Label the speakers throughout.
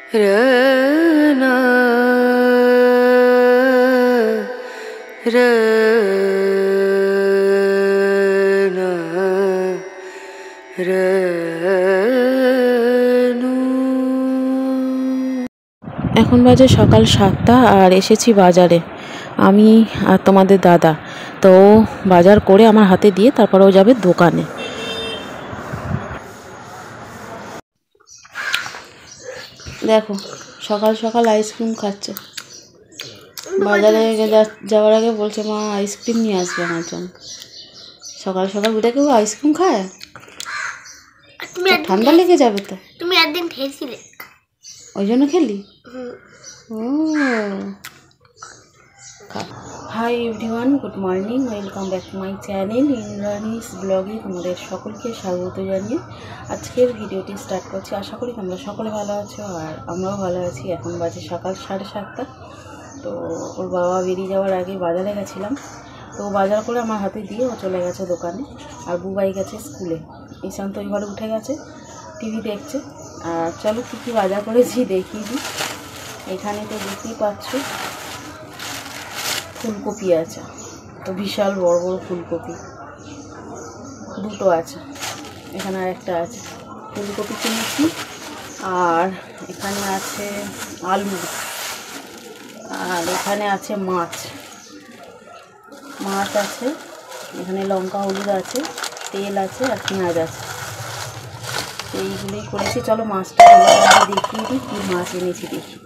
Speaker 1: रना रना रनु। এখন বাজে সকাল 7টা আর এসেছি বাজারে আমি আর তোমাদের দাদা। তো বাজার করে আমার হাতে দিয়ে তারপর ও যাবে দোকানে। দেখো সকাল সকাল আইসক্রিম খাচ্ছে। বাজারে যাওয়ার আগে বলছে মা আইসক্রিম নিয়ে আসবে আমার জন্য। সকাল সকাল উঠে কেউ আইসক্রিম খায়? ঠান্ডা লেগে যাবে তো।
Speaker 2: তুমি একদিন খেয়েছিলে
Speaker 1: ওই জন্য খেলি। Oh hi everyone, good morning, welcome back to my channel Indrani's ব্লগে তোমাদের সকলকে স্বাগত জানিয়ে আজকের ভিডিওটি স্টার্ট করছি। আশা করি তোমরা সকলে ভালো আছো আর আমরাও ভালো আছি। এখন বাজে সকাল 7:30। তো ওর বাবা বেরিয়ে যাওয়ার আগে বাজারে গেছিলাম, তো বাজার করে আমার হাতে দিয়ে ও চলে গেছে দোকানে। আর বুবাই গেছে স্কুলে। ঈশান তো এবারে উঠে গেছে, টিভি দেখছে। আর চলো কী কী বাজার করেছি দেখিয়ে দিই। এখানে তো দেখতেই পাচ্ছ ফুলকপি আছে, তো বিশাল বড় বড় ফুলকপি দুটো আছে। এখানে আর একটা আছে, ফুলকপি কিনেছি। আর এখানে আছে আলু, আর এখানে আছে মাছ আছে। এখানে লঙ্কা হলুদ আছে, তেল আছে আর পেঁয়াজ আছে। এইগুলোই করেছি। চলো মাছটা দেখিয়ে দিই কী মাছ এনেছি দেখি।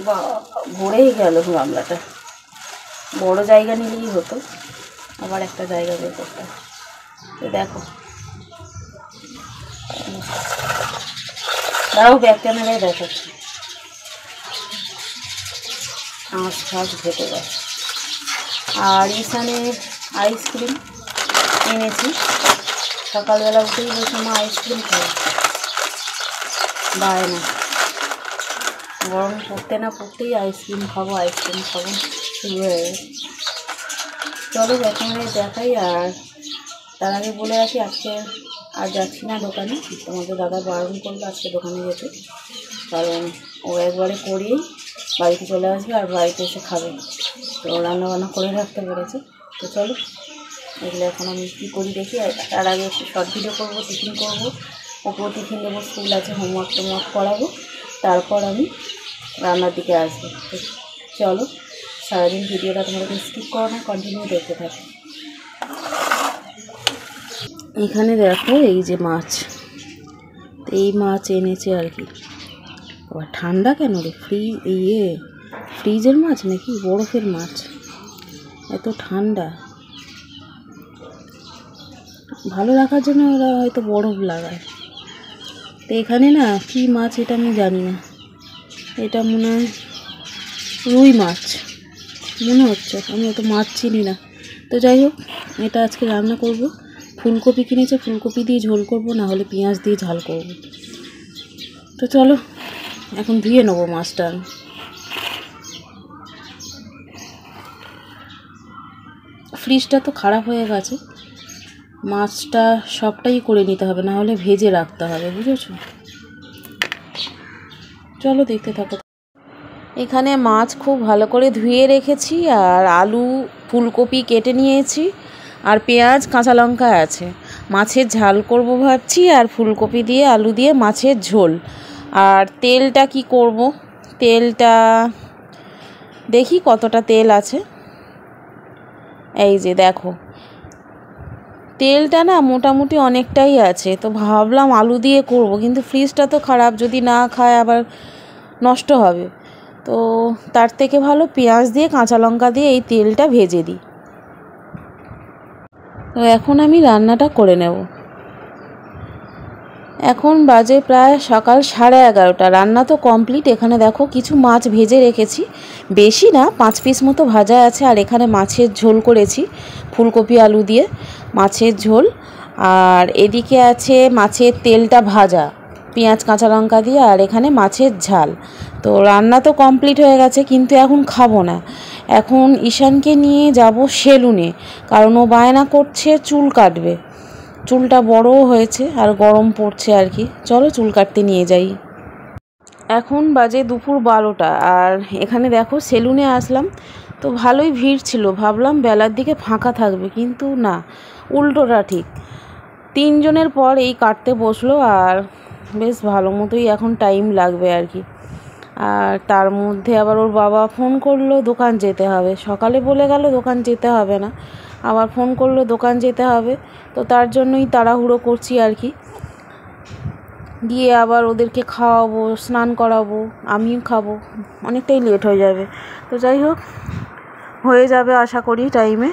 Speaker 1: বা ভরেই গেল গামলাটা। বড় জায়গা নিলেই হতো, আবার একটা জায়গা বের করতে। তো দেখো তাও ব্যাক ক্যামেরায় দেখাচ্ছি, আঁশ ফাঁস ঘেটে গেছে। আর এখানে আইসক্রিম এনেছি। সকালবেলা উঠেই বলছে মা আইসক্রিম খাবো, বায়না। গরম পড়তে না পড়তেই আইসক্রিম খাবো শুরু হয়ে গেছে। চলো এখানে দেখাই। আর তার আগে বলে রাখি আজকে আর যাচ্ছি না দোকানে। তোমাদের দাদা বারণ করলো আজকে দোকানে যেতে, কারণ ও একবারে করেই বাড়িতে চলে আসবে আর বাড়িতে এসে খাবে। তো রান্নাবান্না করে রাখতে পেরেছে। তো চলো এগুলো এখন আমি কী করি দেখি। তার আগে একটু শর্ট ভিডিও করবো, টিফিন করবো, ওকেও টিফিন দেবো, স্কুল আছে, হোমওয়ার্ক করাবো, তারপর আমি রান্নার দিকে আসবো। তো চলো সারাদিন ভিডিওটা তোমাদেরকে স্কিপ করো না, কন্টিনিউ দেখতে থাকো। এখানে দেখো এই যে মাছ, এই মাছ এনেছে আর কি। আবার ঠান্ডা কেন রে? ফ্রিজের মাছ নাকি বরফের মাছ? এত ঠান্ডা, ভালো রাখার জন্য ওরা হয়তো বরফ লাগায়। তো এখানে না কী মাছ এটা আমি জানি না, এটা মনে হয় রুই মাছ মনে হচ্ছে, আমি অত মাছ চিনি না। তো যাই হোক, এটা আজকে রান্না করব। ফুলকপি কিনেছে, ফুলকপি দিয়ে ঝোল করব, না হলে পেঁয়াজ দিয়ে ঝাল করব। তো চলো এখন ধুয়ে নেবো মাছটা। ফ্রিজটা তো খারাপ হয়ে গেছে, মাছটা সবটাই করে নিতে হবে, না হলে ভেজে রাখতে হবে, বুঝেছো? চলো দেখতে থাকো। এখানে মাছ খুব ভালো করে ধুয়ে রেখেছি, আর আলু ফুলকপি কেটে নিয়েছি, আর পেঁয়াজ কাঁচা লঙ্কা আছে। মাছের ঝাল করব ভাবছি, আর ফুলকপি দিয়ে আলু দিয়ে মাছের ঝোল। আর তেলটা কি করব, তেলটা দেখি কতটা তেল আছে। এই যে দেখো তেলটা না মোটামুটি অনেকটাই আছে। তো ভাবলাম আলু দিয়ে করব, কিন্তু ফ্রিজটা তো খারাপ, যদি না খায় আবার নষ্ট হবে। তো তার থেকে ভালো পেঁয়াজ দিয়ে কাঁচা লঙ্কা দিয়ে এই তেলটা ভেজে দিই। তো এখন আমি রান্নাটা করে নেব। এখন বাজে প্রায় সকাল 11:30। রান্না তো কমপ্লিট। এখানে দেখো কিছু মাছ ভেজে রেখেছি, বেশি না, 5 পিস মতো ভাজা আছে। আর এখানে মাছের ঝোল করেছি, ফুলকপি আলু দিয়ে মাছের ঝোল। আর এদিকে আছে মাছের তেলটা ভাজা পেঁয়াজ কাঁচা লঙ্কা দিয়ে, আর এখানে মাছের ঝাল। তো রান্না তো কমপ্লিট হয়ে গেছে, কিন্তু এখন খাবো না। এখন ঈশানকে নিয়ে যাব সেলুনে, কারণ ও বায়না করছে চুল কাটবে। চুলটা বড়ও হয়েছে আর গরম পড়ছে আর কি। চলো চুল কাটতে নিয়ে যাই। এখন বাজে দুপুর 12টা, আর এখানে দেখো সেলুনে আসলাম তো ভালোই ভিড় ছিল। ভাবলাম বেলার দিকে ফাঁকা থাকবে, কিন্তু না, উল্টোটা ঠিক। 3 জনের পর এই কাটতে বসলো, আর বেশ ভালো মতোই এখন টাইম লাগবে আর কি। আর তার মধ্যে আবার ওর বাবা ফোন করলো দোকান যেতে হবে। সকালে বলে গেল দোকান যেতে হবে না, আবার ফোন করলো দোকান যেতে হবে। তো তার জন্যই তাড়াহুড়ো করছি আর কি। গিয়ে আবার ওদেরকে খাওয়াবো, স্নান করাবো, আমিও খাবো, অনেকটাই লেট হয়ে যাবে। তো যাই হোক, হয়ে যাবে আশা করি টাইমে।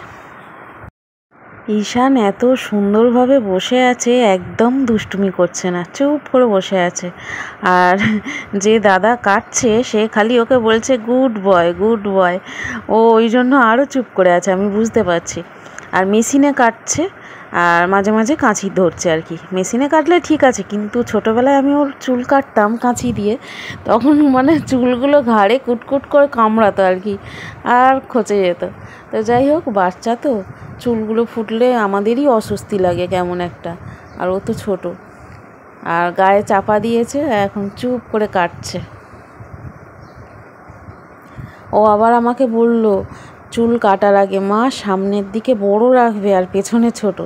Speaker 1: ঈশান এত সুন্দরভাবে বসে আছে, একদম দুষ্টুমি করছে না, চুপ করে বসে আছে। আর যে দাদা কাটছে সে খালি ওকে বলছে গুড বয় গুড বয়। ও ওই জন্য আরও চুপ করে আছে, আমি বুঝতে পারছি। আর মেশিনে কাটছে, আর মাঝে মাঝে কাঁচি ধরছে আর কি। মেশিনে কাটলে ঠিক আছে, কিন্তু ছোটোবেলায় আমি ওর চুল কাটতাম কাঁচি দিয়ে, তখন মানে চুলগুলো ঘাড়ে কুটকুট করে কামড়াতো আর কি, আর খচে যেত। তো যাই হোক, বাচ্চা তো, চুলগুলো ফুটলে আমাদেরই অস্বস্তি লাগে কেমন একটা। আর ও তো ছোটো, আর গায়ে চাপা দিয়েছে, এখন চুপ করে কাটছে। ও আবার আমাকে বলল চুল কাটার আগে, মা সামনের দিকে বড় রাখবে আর পেছনে ছোট।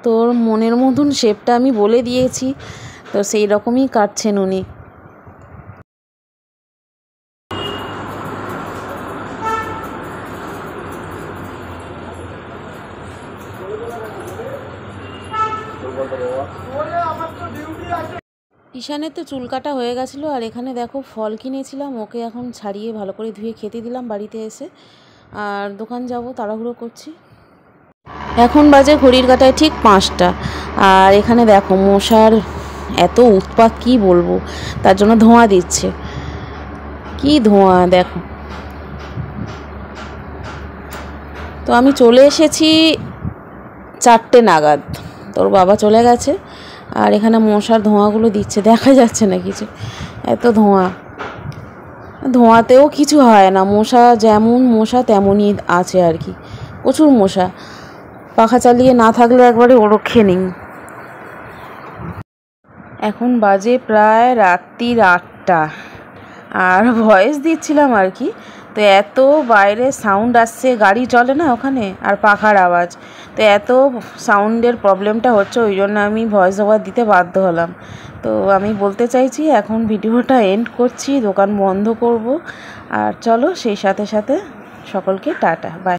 Speaker 1: তোর মনের মতন শেপটা আমি বলে দিয়েছি, তো সেই রকমই কাটছেন উনি। ঈশানের তো চুল কাটা হয়ে গেছিলো, আর এখানে দেখো ফল কিনেছিলাম, ওকে এখন ছাড়িয়ে ভালো করে ধুয়ে খেতে দিলাম বাড়িতে এসে। আর দোকান যাব, তাড়াহুড়ো করছি। এখন বাজে ঘড়ির কাঁটায় ঠিক 5টা। আর এখানে দেখো মশার এত উৎপাত, কি বলবো, তার জন্য ধোঁয়া দিচ্ছে। কি ধোঁয়া দেখো। তো আমি চলে এসেছি 4টে নাগাদ, তোর বাবা চলে গেছে। আর এখানে মশার ধোঁয়াগুলো দিচ্ছে, দেখা যাচ্ছে না কিছু, এত ধোঁয়া। ধোঁয়াতেও কিছু হয় না, মশা যেমন মশা তেমনই আছে আর কি, প্রচুর মশা। পাখা চালিয়ে না থাকলে একবারে ওরক্ষে নেই। এখন বাজে প্রায় রাত্রি 8টা, আর ভয়েস দিচ্ছিলাম আর কি। তো এত বাইরে সাউন্ড আসছে, গাড়ি চলে না ওখানে, আর পাখার আওয়াজ, তো এত সাউন্ডের প্রবলেমটা হচ্ছে, ওই জন্য আমি ভয়েস ওভার দিতে বাধ্য হলাম। তো আমি বলতে চাইছি এখন ভিডিওটা এন্ড করছি, দোকান বন্ধ করব। আর চলো সেই সাথে সাথে সকলকে টাটা বাই।